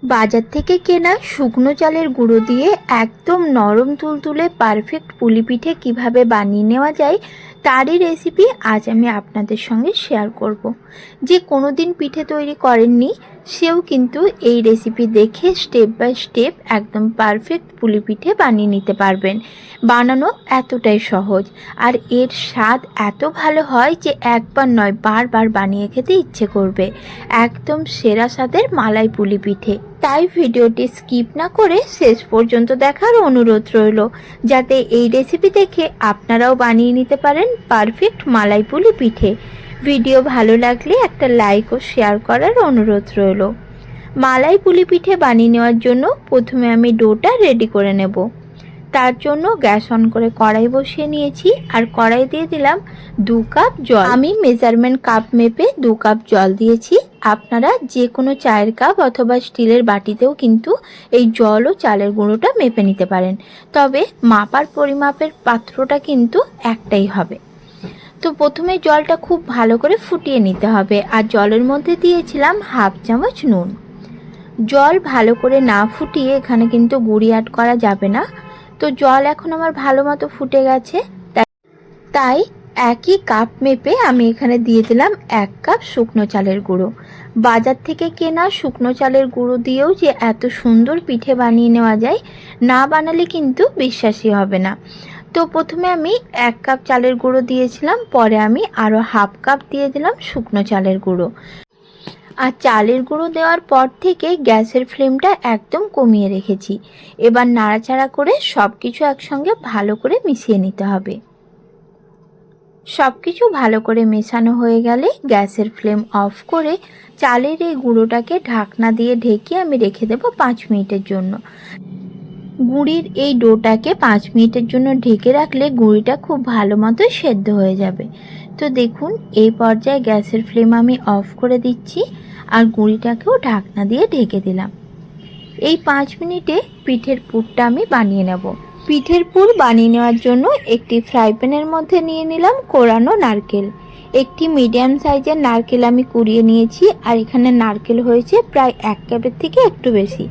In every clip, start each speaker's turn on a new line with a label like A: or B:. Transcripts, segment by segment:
A: বাজার থেকে কেনা শুকনো চালের গুঁড়ো দিয়ে একদম নরম তুলতুলে পারফেক্ট পুলি পিঠে কীভাবে বানিয়ে নেওয়া যায় তারই রেসিপি আজ আমি আপনাদের সঙ্গে শেয়ার করব। যে কোনো দিন পিঠে তৈরি করেননি সেও কিন্তু এই রেসিপি দেখে স্টেপ বাই স্টেপ একদম পারফেক্ট পুলি পিঠে বানিয়ে নিতে পারবেন। বানানো এতটাই সহজ আর এর স্বাদ এত ভালো হয় যে একবার নয় বারবার বানিয়ে খেতে ইচ্ছে করবে। একদম সেরা স্বাদের মালাই পুলি পিঠে। তাই ভিডিওটি স্কিপ না করে শেষ পর্যন্ত দেখার অনুরোধ রইল, যাতে এই রেসিপি দেখে আপনারাও বানিয়ে নিতে পারেন পারফেক্ট মালাই পুলি পিঠে। ভিডিও ভালো লাগলে একটা লাইক ও শেয়ার করার অনুরোধ রইল। মালাই পুলি পিঠে বানিয়ে নেওয়ার জন্য প্রথমে আমি ডোটা রেডি করে নেব। তার জন্য গ্যাস অন করে কড়াই বসিয়ে নিয়েছি আর কড়াই দিয়ে দিলাম 2 কাপ জল। আমি মেজারমেন্ট কাপ মেপে 2 কাপ জল দিয়েছি। আপনারা যে কোনো চায়ের কাপ অথবা স্টিলের বাটিতেও কিন্তু এই জল ও চালের গুঁড়োটা মেপে নিতে পারেন, তবে মাপার পরিমাপের পাত্রটা কিন্তু একটাই হবে। তো প্রথমে জলটা খুব ভালো করে ফুটিয়ে নিতে হবে আর জলের মধ্যে দিয়েছিলাম হাফ চামচ নুন। জল ভালো করে না ফুটিয়ে এখানে কিন্তু গুঁড়ি অ্যাড করা যাবে না। তো জল এখন আমার ভালো মতো ফুটে গেছে, তাই একই কাপ মেপে আমি এখানে দিয়ে দিলাম 1 কাপ শুকনো চালের গুঁড়ো। বাজার থেকে কেনা শুকনো চালের গুঁড়ো দিয়েও যে এত সুন্দর পিঠে বানিয়ে নেওয়া যায়, না বানালে কিন্তু বিশ্বাসই হবে না। তো প্রথমে আমি 1 কাপ চালের গুঁড়ো দিয়েছিলাম, পরে আমি আরও হাফ কাপ দিয়ে দিলাম শুকনো চালের গুঁড়ো। আর চালের গুঁড়ো দেওয়ার পর থেকে গ্যাসের ফ্লেমটা একদম কমিয়ে রেখেছি। এবার নাড়াচাড়া করে সব কিছু একসঙ্গে ভালো করে মিশিয়ে নিতে হবে। সব কিছু ভালো করে মেশানো হয়ে গেলে গ্যাসের ফ্লেম অফ করে চালের এই গুঁড়োটাকে ঢাকনা দিয়ে ঢেকে আমি রেখে দেবো 5 মিনিটের জন্য। গুঁড়ির এই ডোটাকে 5 মিনিটের জন্য ঢেকে রাখলে গুঁড়িটা খুব ভালো মতো সেদ্ধ হয়ে যাবে। তো দেখুন এই পর্যায়ে গ্যাসের ফ্লেম আমি অফ করে দিচ্ছি আর গুঁড়িটাকেও ঢাকনা দিয়ে ঢেকে দিলাম। এই 5 মিনিটে পিঠের পুরটা আমি বানিয়ে নেব। পিঠের পুর বানিয়ে নেওয়ার জন্য একটি ফ্রাই প্যানের মধ্যে নিয়ে নিলাম কোরানো নারকেল। একটি মিডিয়াম সাইজের নারকেল আমি কুড়িয়ে নিয়েছি আর এখানে নারকেল হয়েছে প্রায় 1 কাপের থেকে একটু বেশি।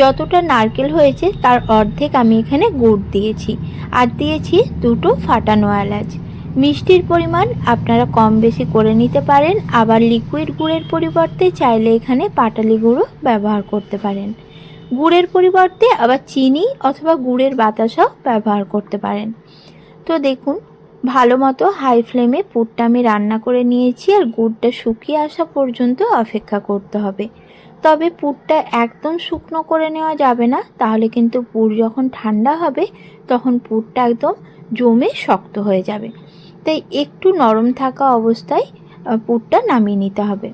A: যতটা নারকেল হয়েছে তার অর্ধেক আমি এখানে গুড় দিয়েছি আর দিয়েছি 2টো ফাটানো এলাচ। মিষ্টির পরিমাণ আপনারা কম বেশি করে নিতে পারেন, আবার লিকুইড গুড়ের পরিবর্তে চাইলে এখানে পাটালি গুঁড়ো ব্যবহার করতে পারেন। গুড়ের পরিবর্তে আবার চিনি অথবা গুড়ের বাতাসাও ব্যবহার করতে পারেন। তো দেখুন ভালো মতো হাই ফ্লেমে পুরটা আমি রান্না করে নিয়েছি আর গুড়টা শুকিয়ে আসা পর্যন্ত অপেক্ষা করতে হবে। তবে পুরটা একদম শুকনো করে নেওয়া যাবে না, তাহলে কিন্তু পুর যখন ঠান্ডা হবে তখন পুরটা একদম জমে শক্ত হয়ে যাবে। তাই একটু নরম থাকা অবস্থায় পুরটা নামিয়ে নিতে হবে।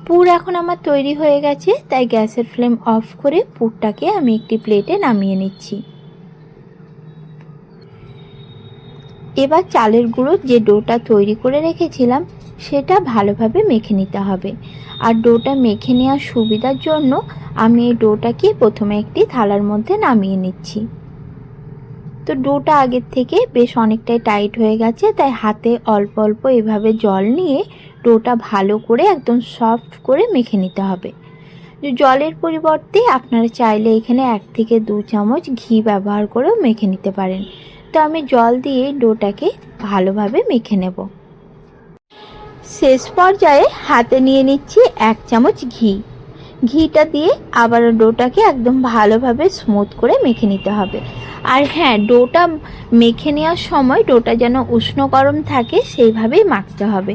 A: পুর এখন আমার তৈরি হয়ে গেছে, তাই গ্যাসের ফ্লেম অফ করে পুরটাকে আমি একটি প্লেটে নামিয়ে নিচ্ছি। এবার চালের গুঁড়ো যে ডোটা তৈরি করে রেখেছিলাম সেটা ভালোভাবে মেখে নিতে হবে। আর ডোটা মেখে নেওয়ার সুবিধার জন্য আমি এই ডোটাকে প্রথমে একটি থালার মধ্যে নামিয়ে নিচ্ছি। তো ডোটা আগের থেকে বেশ অনেকটাই টাইট হয়ে গেছে, তাই হাতে অল্প অল্প এভাবে জল নিয়ে ডোটা ভালো করে একদম সফট করে মেখে নিতে হবে। জলের পরিবর্তে আপনারা চাইলে এখানে 1 থেকে 2 চামচ ঘি ব্যবহার করেও মেখে নিতে পারেন। তো আমি জল দিয়ে ডোটাকে ভালোভাবে মেখে নেব। শেষ পর্যায়ে হাতে নিয়ে নিচ্ছি 1 চামচ ঘি। ঘিটা দিয়ে আবার ডোটাকে একদম ভালোভাবে স্মুথ করে মেখে নিতে হবে। আর হ্যাঁ, ডোটা মেখে নেওয়ার সময় ডোটা যেন উষ্ণ গরম থাকে সেইভাবেই মাখতে হবে।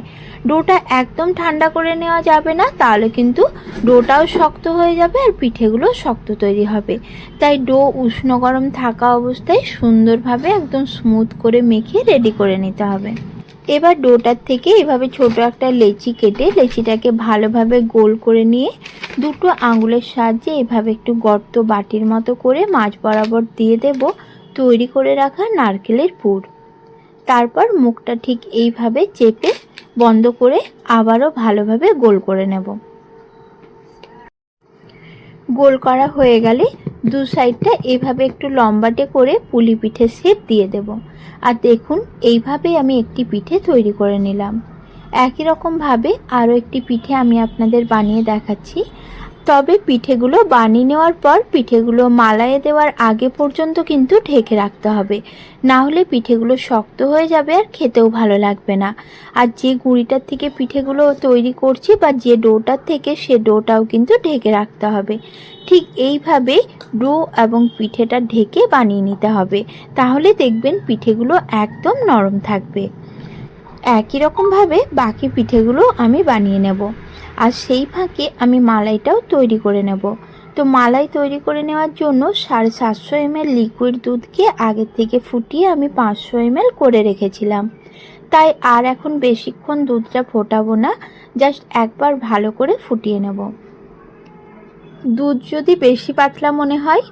A: ডোটা একদম ঠান্ডা করে নেওয়া যাবে না, তাহলে কিন্তু ডোটাও শক্ত হয়ে যাবে আর পিঠেগুলো শক্ত তৈরি হবে। তাই ডো উষ্ণ গরম থাকা অবস্থায় সুন্দরভাবে একদম স্মুথ করে মেখে রেডি করে নিতে হবে। এবার ডোটার থেকে এভাবে ছোট একটা লেচি কেটে লেচিটাকে ভালোভাবে গোল করে নিয়ে 2টো আঙুলের সাহায্যে এভাবে একটু গর্ত বাটির মতো করে মাঝ বরাবর দিয়ে দেব তৈরি করে রাখা নারকেলের পুর। তারপর মুখটা ঠিক এইভাবে চেপে বন্ধ করে আবারও ভালোভাবে গোল করে নেব। গোল করা হয়ে গেলে 2 সাইডটা এভাবে একটু লম্বাটে করে পুলি পিঠে শেপ দিয়ে দেব। আর দেখুন এইভাবে আমি একটি পিঠে তৈরি করে নিলাম। একই রকম ভাবে আরও একটি পিঠে আমি আপনাদের বানিয়ে দেখাচ্ছি। তবে পিঠেগুলো বানিয়ে নেওয়ার পর পিঠেগুলো মালাইয়ে দেওয়ার আগে পর্যন্ত কিন্তু ঢেকে রাখতে হবে, না হলে পিঠেগুলো শক্ত হয়ে যাবে আর খেতেও ভালো লাগবে না। আর যে গুঁড়িটার থেকে পিঠেগুলো তৈরি করছি বা যে ডোটার থেকে সে ডোটাও কিন্তু ঢেকে রাখতে হবে। ঠিক এইভাবে ডো এবং পিঠেটা ঢেকে বানিয়ে নিতে হবে, তাহলে দেখবেন পিঠেগুলো একদম নরম থাকবে। একই রকমভাবে বাকি পিঠেগুলো আমি বানিয়ে নেব, আর সেই ফাঁকে আমি মালাইটাও তৈরি করে নেব। তো মালাই তৈরি করে নেওয়ার জন্য 750 ml লিকুইড দুধকে আগের থেকে ফুটিয়ে আমি 500 ml করে রেখেছিলাম। তাই আর এখন বেশিক্ষণ দুধটা ফোটাবো না, জাস্ট একবার ভালো করে ফুটিয়ে নেব। দুধ যদি বেশি পাতলা মনে হয়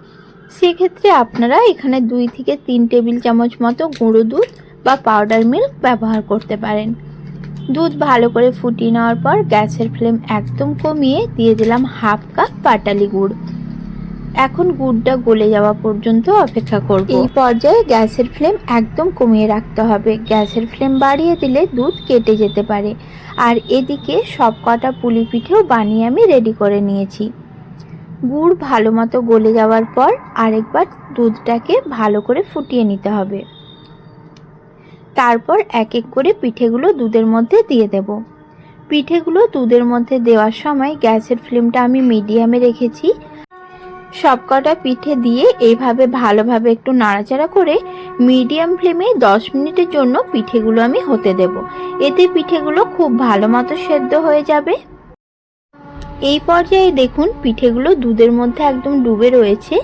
A: সেক্ষেত্রে আপনারা এখানে 2 থেকে 3 টেবিল চামচ মতো গুঁড়ো দুধ বা পাউডার মিল্ক ব্যবহার করতে পারেন। দুধ ভালো করে ফুটিয়ে নেওয়ার পর গ্যাসের ফ্লেম একদম কমিয়ে দিয়ে দিলাম 1/2 কাপ পাটালি গুড়। এখন গুড়টা গলে যাওয়া পর্যন্ত অপেক্ষা করব। এই পর্যায়ে গ্যাসের ফ্লেম একদম কমিয়ে রাখতে হবে, গ্যাসের ফ্লেম বাড়িয়ে দিলে দুধ কেটে যেতে পারে। আর এদিকে সব কটা পুলি পিঠেও বানিয়ে আমি রেডি করে নিয়েছি। গুড় ভালো মতো গলে যাওয়ার পর আরেকবার দুধটাকে ভালো করে ফুটিয়ে নিতে হবে। তারপর এক এক করে পিঠেগুলো দুধের মধ্যে দিয়ে দেব। পিঠেগুলো দুধের মধ্যে দেওয়ার সময় গ্যাসের ফ্লেমটা আমি মিডিয়ামে রেখেছি। সবকটা পিঠে দিয়ে এইভাবে ভালোভাবে একটু নাড়াচাড়া করে মিডিয়াম ফ্লেমে 10 মিনিটের জন্য পিঠেগুলো আমি হতে দেব। এতে পিঠেগুলো খুব ভালো মতো সেদ্ধ হয়ে যাবে। এই পর্যায়ে দেখুন পিঠেগুলো দুধের মধ্যে একদম ডুবে রয়েছে।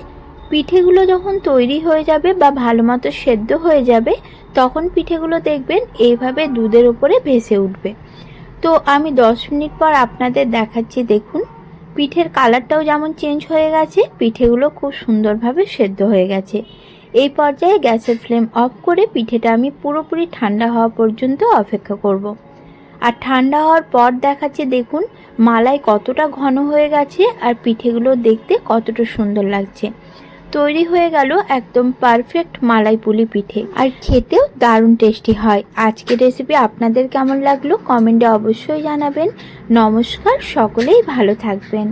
A: পিঠেগুলো যখন তৈরি হয়ে যাবে বা ভালো মতো সেদ্ধ হয়ে যাবে তখন পিঠেগুলো দেখবেন এইভাবে দুধের উপরে ভেসে উঠবে। তো আমি 10 মিনিট পর আপনাদের দেখাচ্ছি। দেখুন পিঠের কালারটাও যেমন চেঞ্জ হয়ে গেছে, পিঠেগুলো খুব সুন্দরভাবে সেদ্ধ হয়ে গেছে। এই পর্যায়ে গ্যাসের ফ্লেম অফ করে পিঠেটা আমি পুরোপুরি ঠান্ডা হওয়া পর্যন্ত অপেক্ষা করব। আর ঠান্ডা হওয়ার পর দেখাচ্ছি দেখুন মালাই কতটা ঘন হয়ে গেছে আর পিঠেগুলো দেখতে কতটা সুন্দর লাগছে। তৈরি হয়ে গেল একদম পারফেক্ট মালাই পুলি পিঠে, আর খেতেও দারুণ টেস্টি হয়। আজকের রেসিপি আপনাদের কেমন লাগলো কমেন্টে অবশ্যই জানাবেন। নমস্কার, সকলেই ভালো থাকবেন।